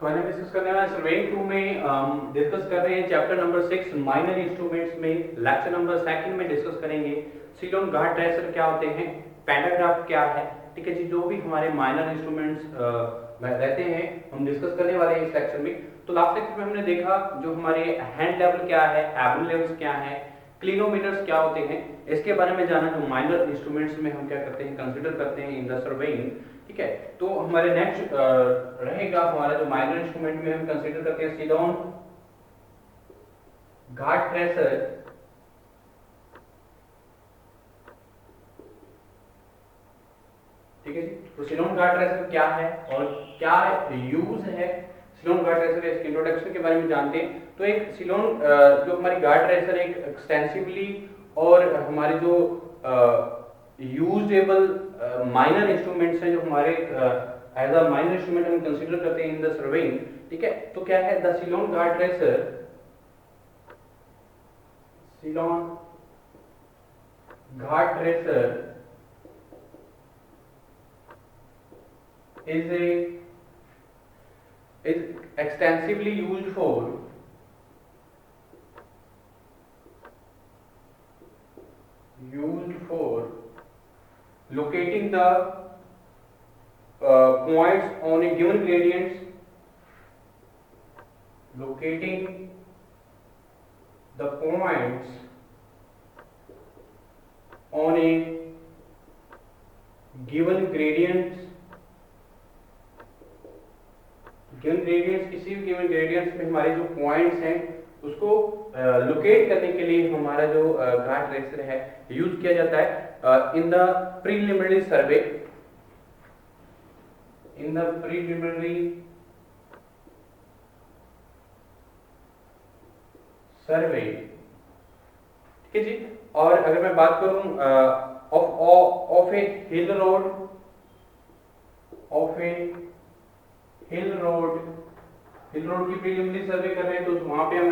तो आज हम डिस्कस करने वाले सर्वेइंग 2 में डिस्कस कर रहे हैं चैप्टर नंबर 6 माइनर इंस्ट्रूमेंट्स में। लेक्चर नंबर 2 में डिस्कस करेंगे सीलोन गार्ड ट्रेसर क्या होते हैं, पैंटाग्राफ क्या है। ठीक है जी, जो भी हमारे माइनर इंस्ट्रूमेंट्स रहते हैं हम डिस्कस करने वाले हैं इस लेक्चर में। तो लास्ट लेक्चर में हमने देखा जो हमारे हैंड लेवल क्या है, एबन लेवल्स क्या है, क्लिनोमीटर्स क्या होते हैं, इसके बारे में जाना। जो माइनर इंस्ट्रूमेंट्स में हम क्या करते हैं, कंसिडर करते हैं इन द सर्वेइंग। ठीक है, तो हमारे नेक्स्ट रहेगा हमारा जो माइनर इंस्ट्रूमेंट में हम कंसीडर करते हैं सीलोन गार्ड ट्रेसर। ठीक है जी, तो सीलोन गार्ड ट्रेसर क्या है और क्या यूज है सीलोन गार्ड ट्रेसर, इसके इंट्रोडक्शन के बारे में जानते हैं। तो एक सीलोन जो हमारी गार्ड ट्रेसर एक एक्सटेंसिवली और हमारे जो यूजेबल माइनर इंस्ट्रूमेंट्स हैं जो हमारे एज अ माइनर इंस्ट्रूमेंट हम कंसीडर करते हैं इन द सर्वेइंग। ठीक है, तो क्या है द सीलोन गार्ड ट्रेसर, सीलोन गार्ड tracer is extensively used for locating the points on a given gradients, locating the points on a given gradients, given gradients, किसी भी गिवन ग्रेडियंट्स में हमारे जो पॉइंट्स हैं उसको लोकेट करने के लिए हमारा जो गार्ड ट्रेसर है यूज किया जाता है in the preliminary survey, in the preliminary survey. ठीक है जी, और अगर मैं बात करूं of a hill road, of a hill road की प्रीलिमिनरी सर्वे कर रहे हैं तो वहां पे हम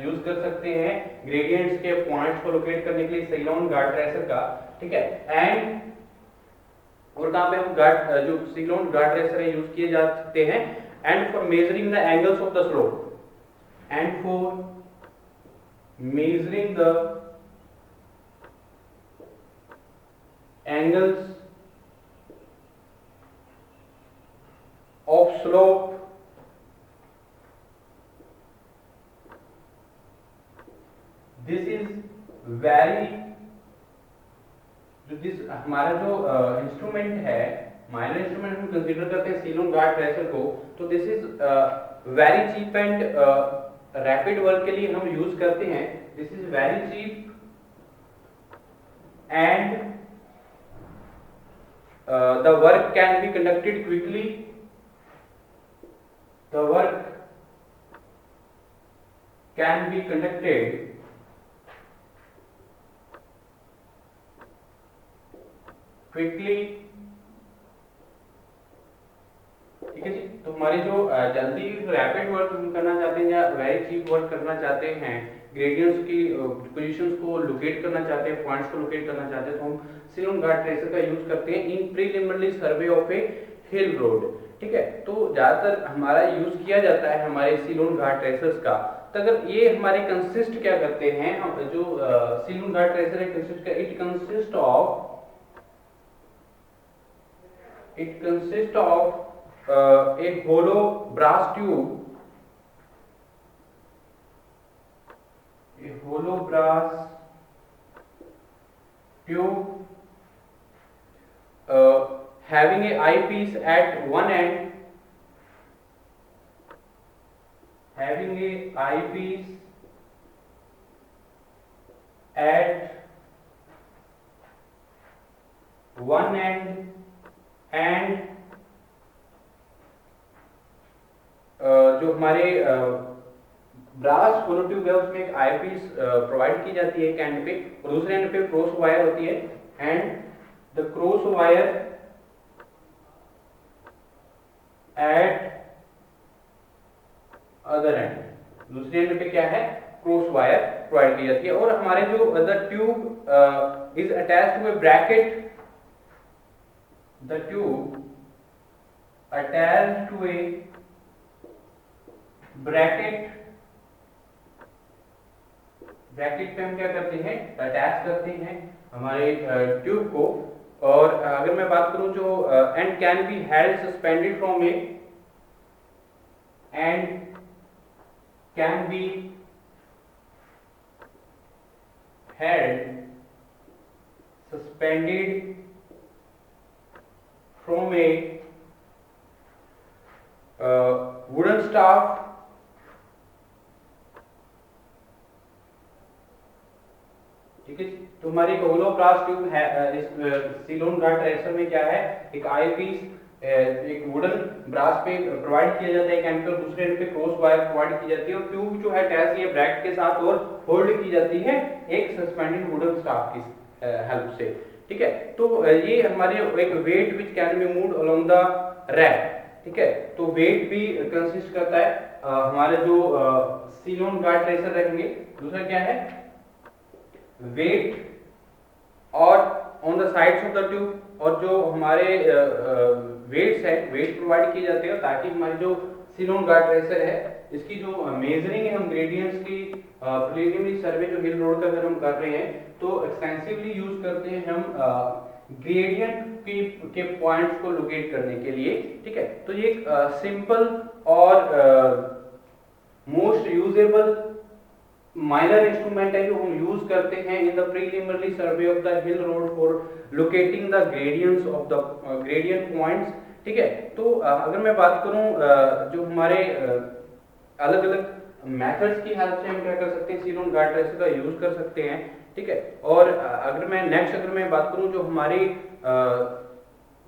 यूज कर सकते हैं ग्रेडियंट्स के पॉइंट्स को लोकेट करने के लिए सीलोन गार्ड ट्रेसर का। ठीक है, एंड और कहां पे हम गार्ड जो सीलोन गार्ड ट्रेसर है यूज किए जा सकते हैं, and for measuring the angles of the slope, and for measuring the angles of slope, this is very, जो दिस हमारा जो इंस्ट्रूमेंट है, माइनर इंस्ट्रूमेंट हम कंसीडर करते हैं सीलोन गार्ड ट्रेसर को, तो this is very cheap and rapid work के लिए हम यूज करते हैं। This is very cheap and the work can be conducted quickly, the work can be conducted quickly। ठीक है जी, तो हमारी जो जल्दी रैपिड वर्क हम करना चाहते हैं या वेरी चीप वर्क करना चाहते हैं, ग्रेडियंट्स की पोजीशंस को लोकेट करना चाहते हैं, पॉइंट्स को लोकेट करना चाहते हैं, तो हम सीलोन गार्ड ट्रेसर का यूज करते हैं in preliminary survey of a hill road. ठीक है, तो ज्यादातर हमारा यूज किया जाता है हमारे सीलोन गार्ड ट्रेसर्स का। तो अगर ये हमारे कंसिस्ट क्या करते हैं, हम जो सीलोन गार्ड ट्रेसर है consist it consist of a hollow brass tube, a hollow brass tube having a eyepiece at one end, having a eyepiece at one end and जो हमारे ब्रास होलो ट्यूब है उसमें एक आई पीस प्रोवाइड की जाती है एक एंड पे, और दूसरे एंड पे क्रॉस वायर होती है, and the cross wire eight other and, दूसरे एंड पे क्या है क्रॉस वायर प्रोवाइड की जाती है। और हमारे जो the tube is attached to a bracket, the tube attached to a bracket bracket पे हम क्या करते हैं, अटैच करते हैं हमारे ट्यूब को। और अगर मैं बात करूं जो and can be held suspended from A and can be held suspended from A wooden staff ठीक है। तो हमारी एक होलो ब्रास ट्यूब है, इस सिलोन गार्ड ट्रेसर में क्या है, एक आई पीस एक वुडन ब्रास पे प्रोवाइड किया जाता है केमिकल, दूसरे एंड पे क्रॉस वायर प्रोवाइड की जाती है और ट्यूब जो है अटैच ये ब्रैकेट के साथ और होल्ड की जाती है एक सस्पेंडेड वुडन स्टाफ की हेल्प से। ठीक है, तो ये हमारे एक weight which can be moved along the rack. ठीक है, तो वेट भी कंसिस्ट करता है हमारे जो सिलोन गार्ड ट्रेसर रहेंगे। दूसरा क्या है, वेट और on the sides of the tube, और जो हमारे वेट्स है वेट प्रोवाइड किए जाते हैं ताकि हमारी जो सिलोन गार्ड ट्रेसर है इसकी जो मेजरिंग है हम ग्रेडियंट्स की प्रीलिमिनरी सर्वे जो हिल रोड का अगर हम कर रहे हैं तो एक्सटेंसिवली यूज करते हैं हम ग्रेडियंट के पॉइंट्स को लोकेट करने के लिए। ठीक है, तो ये एक सिंपल और मोस्ट यूजेबल माइनर इंस्ट्रूमेंट है जो हम यूज करते हैं इन the preliminary survey of the hill road for locating the gradients of the gradient points. ठीक है, तो अगर मैं बात करूं जो हमारे अलग अलग मेथड्स की हेल्प से हम क्या कर सकते हैं, सिलोन गार्ड ट्रेसर का यूज कर सकते हैं। ठीक है, और अगर मैं बात करूं जो हमारी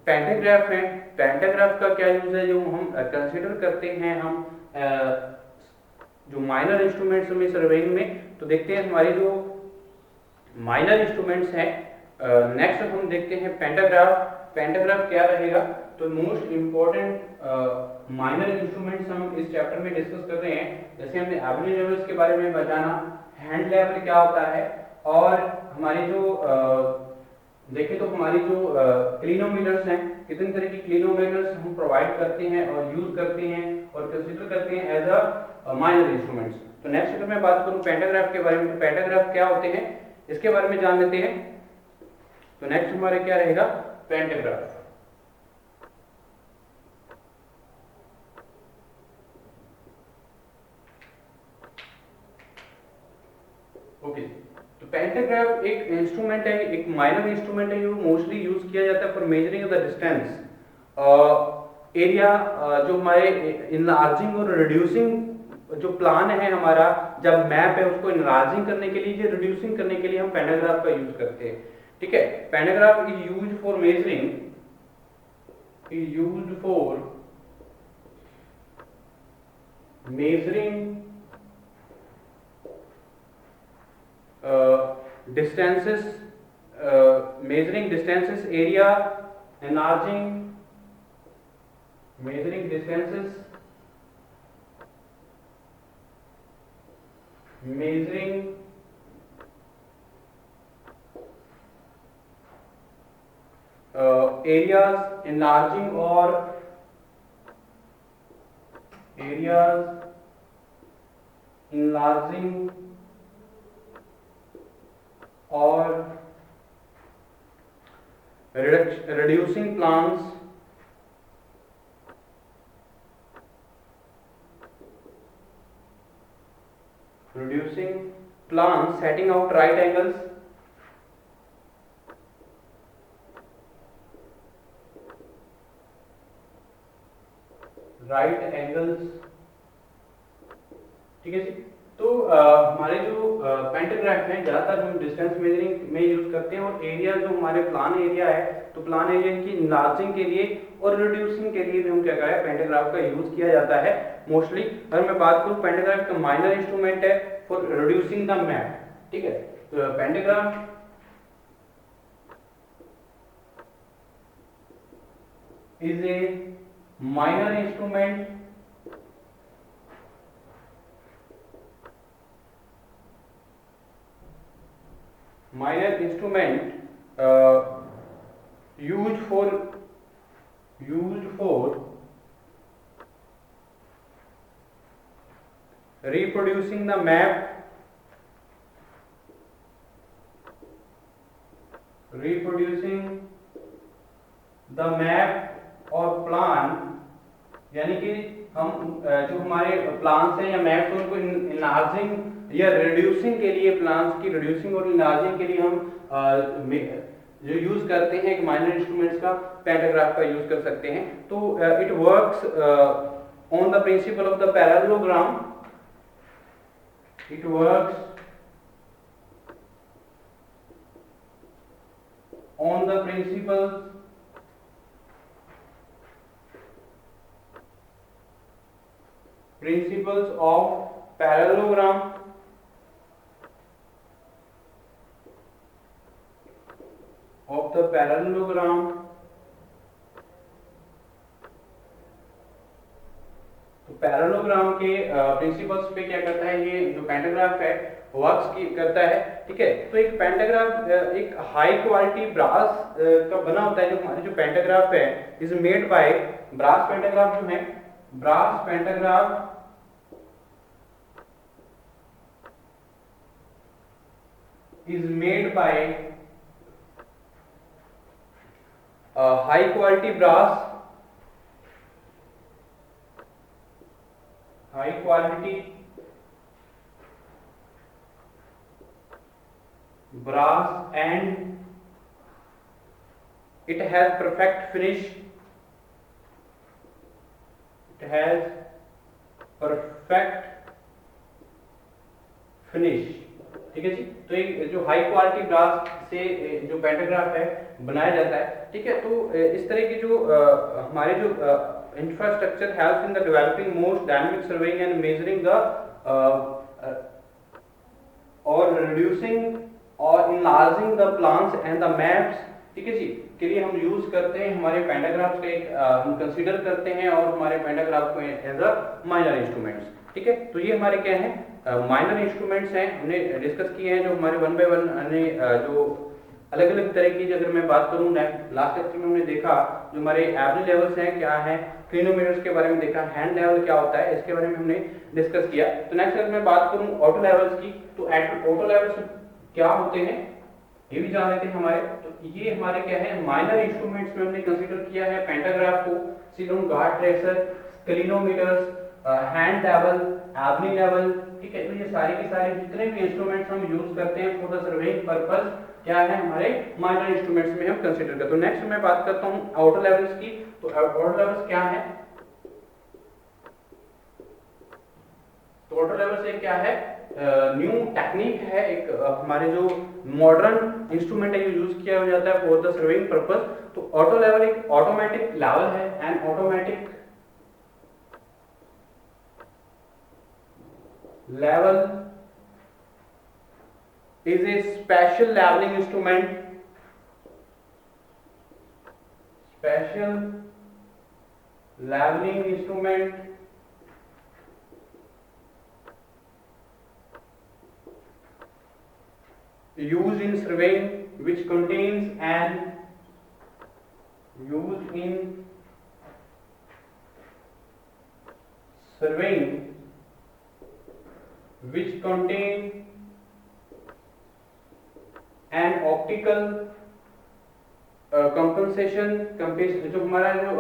पेंटाग्राफ है, पेंटाग्राफ का क्या यूज है जो हम कंसिडर करते हैं हम जो माइनर इंस्ट्रूमेंट्स में सर्वेइंग में, तो देखते हैं हमारी जो माइनर इंस्ट्रूमेंट्स हैं। नेक्स्ट हम देखते हैं पेंटाग्राफ। पेंटाग्राफ क्या रहेगा, तो मोस्ट इंपॉर्टेंट माइनर इंस्ट्रूमेंट्स हम इस चैप्टर में डिस्कस कर रहे हैं। जैसे हमने एवरेज लेवल्स के बारे में बताना, हैंड लेवल क्या होता है, और हमारी जो देखें तो हमारी जो क्लिनोमीटर्स हैं, कितने तरह की क्लिनोमीटर्स हम प्रोवाइड करते हैं और यूज करते हैं और कंसीडर करते हैं एज अ माइनर इंस्ट्रूमेंट्स। तो नेक्स्ट अगर मैं बात करूं पेंटाग्राफ के बारे में, तो पेंटाग्राफ क्या होते हैं इसके बारे में जान लेते हैं। तो नेक्स्ट हमारा क्या रहेगा, पेंटाग्राफ। ओके, तो पेंटाग्राफ एक इंस्ट्रूमेंट है, एक माइनर इंस्ट्रूमेंट है, जो मोस्टली यूज किया जाता है for measuring the distance area जो हमारे इनलार्जिंग और रिड्यूसिंग जो प्लान है हमारा, जब मैप है उसको इनलार्जिंग करने के लिए, रिड्यूसिंग करने के लिए हम पेंटाग्राफ का यूज करते हैं। ठीक है, pantograph is used for measuring distances, measuring distances, area, enlarging, measuring distances, measuring areas, enlarging or areas, enlarging और reducing plans, setting out right angles, ठीक है जी। तो हमारे जो पेंटाग्राफ है ज्यादातर हम डिस्टेंस मेजरिंग में यूज करते हैं, और एरिया जो हमारे प्लान एरिया है, तो प्लान एरिया की इनलार्जिंग के लिए और रिड्यूसिंग के लिए भी हम क्या करें, पेंटाग्राफ का यूज किया जाता है मोस्टली। अगर मैं बात करूं पेंटाग्राफ का माइनर इंस्ट्रूमेंट है फॉर रिड्यूसिंग द मैप। ठीक है, तो pantograph is a minor instrument used for reproducing the map, और प्लान, यानी कि हम जो हमारे प्लान्स हैं या मैप्स हैं उनको इनलार्जिंग या रिड्यूसिंग के लिए, प्लान्स की रिड्यूसिंग और इनलार्जिंग के लिए हम जो यूज करते हैं एक माइनर इंस्ट्रूमेंट्स का, पैंटाग्राफ का यूज कर सकते हैं। तो it works on the principle of the parallelogram, it works on the principles of parallelogram, of the parallelogram, तो पैरेललोग्राम के प्रिंसिपल्स पे क्या करता है ये जो पेंटाग्राफ है वर्क्स की करता है। ठीक है, तो एक पेंटाग्राफ एक हाई क्वालिटी ब्रास का बना होता है। जो हमारे जो पेंटाग्राफ है is made by, brass pantograph जो है, brass pantograph is made by high quality brass, high quality brass, and it has perfect finish, it has perfect finish। ठीक है जी, तो एक जो हाई क्वालिटी ब्रास से जो पेंटाग्राफ है बनाया जाता है। ठीक है, तो इस तरह की जो हमारे जो infrastructure helps in the developing most dynamic surveying and measuring the और रिड्यूसिंग और enlarging the plans and the maps. ठीक है जी, के लिए हम यूज करते हैं हमारे पेंटाग्राफ्स का एक हम कंसीडर करते हैं और हमारे पेंटाग्राफ को एज अ माइनर इंस्ट्रूमेंट्स। ठीक है, तो ये हमारे क्या है माइनर इंस्ट्रूमेंट्स हैं, हमने डिस्कस किए हैं जो हमारे वन बाय वन हमने जो अलग अलग तरह की, अगर मैं बात करूं लास्ट लेक्चर में हमने देखा जो हमारे एवरेज लेवल्स हैं क्या है, क्लिनोमीटर्स के बारे में देखा, हैंड लेवल क्या होता है इसके बारे में हमने डिस्कस किया। तो नेक्स्ट लेक्चर में बात करूं ऑटो लेवल्स की, तो ऑटो लेवल्स क्या होते हैं ये भी जान लेते हैं हमारे। तो ये हमारे क्या है माइनर इंस्ट्रूमेंट्स में हमने कंसीडर किया है पेंटाग्राफ को, सीलोन गार्ड tracer, clinometers, hand level, Abney level. ठीक है, तो ये सारे के सारे जितने भी इंस्ट्रूमेंट्स हम यूज करते हैं फॉर द सर्वेइंग पर्पस क्या है हमारे माइनर इंस्ट्रूमेंट्स में हम कंसीडर करते हैं। तो नेक्स्ट मैं बात करता हूं आउटर लेवल्स की। तो आउटर लेवल्स क्या है, तो आउटर लेवल्स एक क्या है न्यू टेक्निक है, एक हमारे जो मॉडर्न इंस्ट्रूमेंट है ये यूज किया जाता है फॉर द सर्वेइंग पर्पस। तो ऑटो लेवल एक ऑटोमेटिक लेवल है, and automatic level is a special leveling instrument, special leveling instrument used in surveying, which contains an used in surveying which contain an optical compensation, जो हमारा जो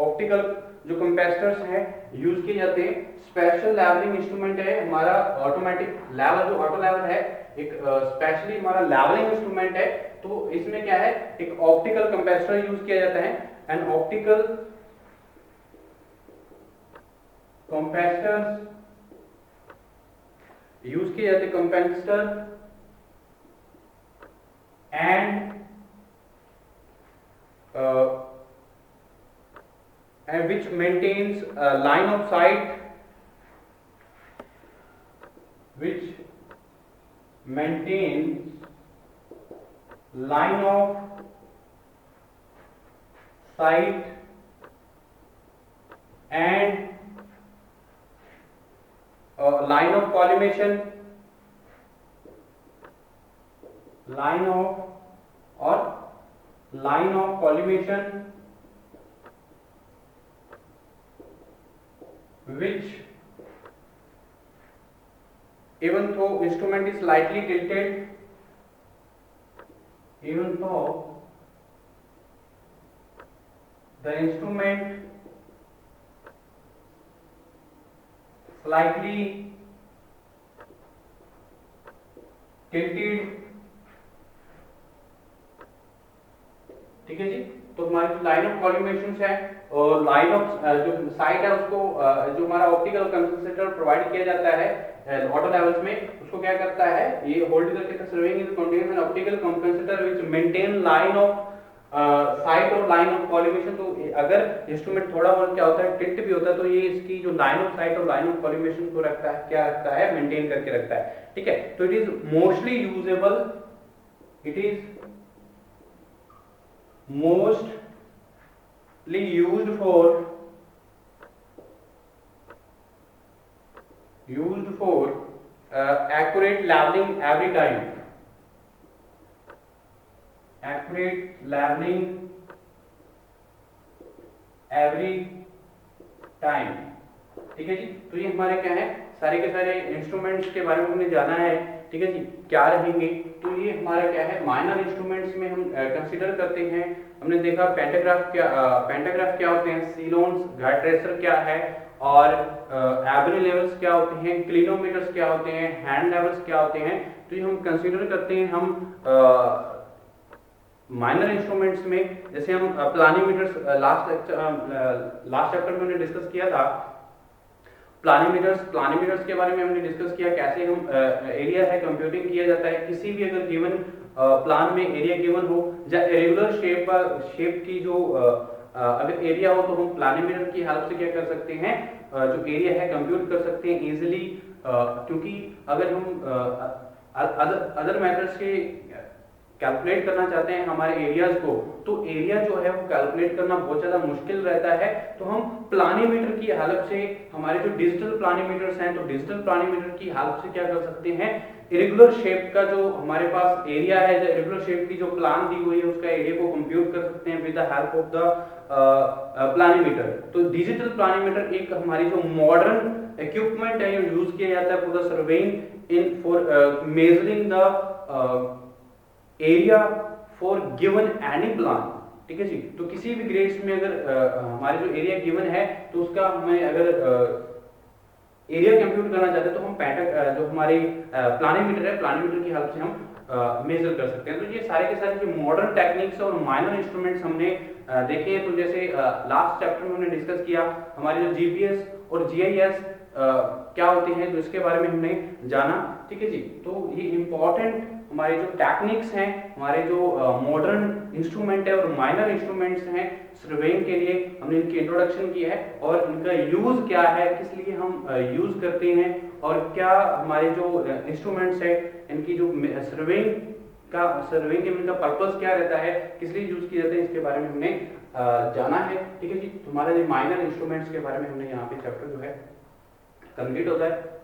optical जो कंपेस्टर्स हैं use किए जाते हैं। स्पेशल लेवलिंग इंस्ट्रूमेंट है हमारा ऑटोमेटिक लेवल, जो ऑटो लेवल है एक स्पेशली हमारा लेवलिंग इंस्ट्रूमेंट है। तो इसमें क्या है एक ऑप्टिकल कंपेस्टर यूज किया जाता है, एन ऑप्टिकल कंपेस्टर्स यूज किए जाते कंपेंसर and which maintains a line of sight, which maintains line of sight and line of collimation, line of collimation, which even though instrument is slightly tilted, even though the instrument slightly tilted, ठीक है जी। तो हमारी जो line of collimation है और line of जो site है उसको जो हमारा ऑप्टिकल कंपनसेटर प्रोवाइड किया जाता है ऑटो लेवल्स में, उसको क्या करता है, ये होल्ड करके serving is contains an optical compensator which maintain line of site और लाइन ऑफ कॉलिमेशन। तो अगर इंस्ट्रूमेंट थोड़ा बहुत क्या होता है टिल्ट भी होता है तो ये इसकी जो लाइन ऑफ साइट और लाइन ऑफ कॉलिमेशन को रखता है, क्या रखता है, मेंटेन करके रखता है, ठीक है। तो it is mostly usable, it is mostly used for accurate leveling every time, accurate leveling every time, ठीक है जी। तो ये हमारे क्या है, सारे के सारे इंस्ट्रूमेंट्स के बारे में हमने जाना है, ठीक है जी, क्या रहेंगे। तो ये हमारा क्या है, माइनर इंस्ट्रूमेंट्स में हम कंसीडर करते हैं। हमने देखा पेंटाग्राफ क्या होते हैं, सीलोन्स, घाट ट्रेसर क्या है, और एवरी लेवल्स क्या होते हैं, क्लिनोमीटर्स क्या होते हैं, हैंड लेवल्स क्या होते हैं। तो ये हम कंसीडर करते हैं हम माइनर इंस्ट्रूमेंट्स में। जैसे हम प्लानीमीटर्स लास्ट चैप्टर में हमने डिस्कस किया था, प्लानीमीटर्स के बारे में हमने डिस्कस किया, कैसे हम एरिया है कंप्यूटिंग किया जाता है। किसी भी अगर गिवन प्लान में एरिया गिवन हो या इरेगुलर शेप की जो अगर एरिया हो तो हम प्लानीमीटर की हेल्प से क्या कर सकते हैं, जो एरिया है कंप्यूट कर सकते हैं इजीली। क्योंकि अगर हम अदर मेथड्स के कैलकुलेट करना चाहते हैं हमारे एरियाज को, तो एरिया जो है वो कैलकुलेट करना बहुत ज़्यादा मुश्किल रहता है। तो हम प्लानीमीटर की हेल्प से, हमारे जो डिजिटल प्लानीमीटर्स हैं, तो डिजिटल प्लानीमीटर की हेल्प से क्या कर सकते हैं, इरेगुलर शेप का जो हमारे पास एरिया है, जो इरेगुलर शेप की जो प्लान दी हुई है उसका एरिया को कंप्यूट कर सकते हैं with the help of the planimeter. तो डिजिटल प्लानीमीटर एक हमारी जो मॉडर्न इक्विपमेंट है, ये यूज किया जाता है for the surveying in for measuring the area for given any plan, ठीक है जी। तो किसी भी ग्रेड्स में अगर हमारे जो एरिया गिवन है तो उसका हमें अगर एरिया कंप्यूट करना चाहते हैं तो हम जो हमारी प्लानीमीटर है, प्लानीमीटर की हेल्प से हम मेजर कर सकते हैं। तो ये सारे के सारे जो मॉडर्न टेक्निक्स और माइनर इंस्ट्रूमेंट्स हमने देखे हैं। तो जैसे लास्ट चैप्टर में हमने डिस्कस किया हमारे जो जीपीएस और जीआईएस क्या होते हैं, तो इसके बारे में हमने जाना, ठीक है जी। तो ये इंपॉर्टेंट हमारे जो टेक्निक्स हैं, हमारे जो मॉडर्न इंस्ट्रूमेंट है और माइनर इंस्ट्रूमेंट्स हैं सर्वेइंग के लिए, हमने इनकी इंट्रोडक्शन की है और इनका यूज क्या है, किस लिए हम यूज करते हैं, और क्या हमारे जो इंस्ट्रूमेंट्स है इनकी जो सर्वेइंग के इनका पर्पस क्या रहता है, किस लिए यूज किए जाते हैं, इसके बारे में हमने जाना है, ठीक है जी। तुम्हारा जो माइनर इंस्ट्रूमेंट्स के बारे में हमने यहाँ पे चैप्टर जो है कंप्लीट होता है।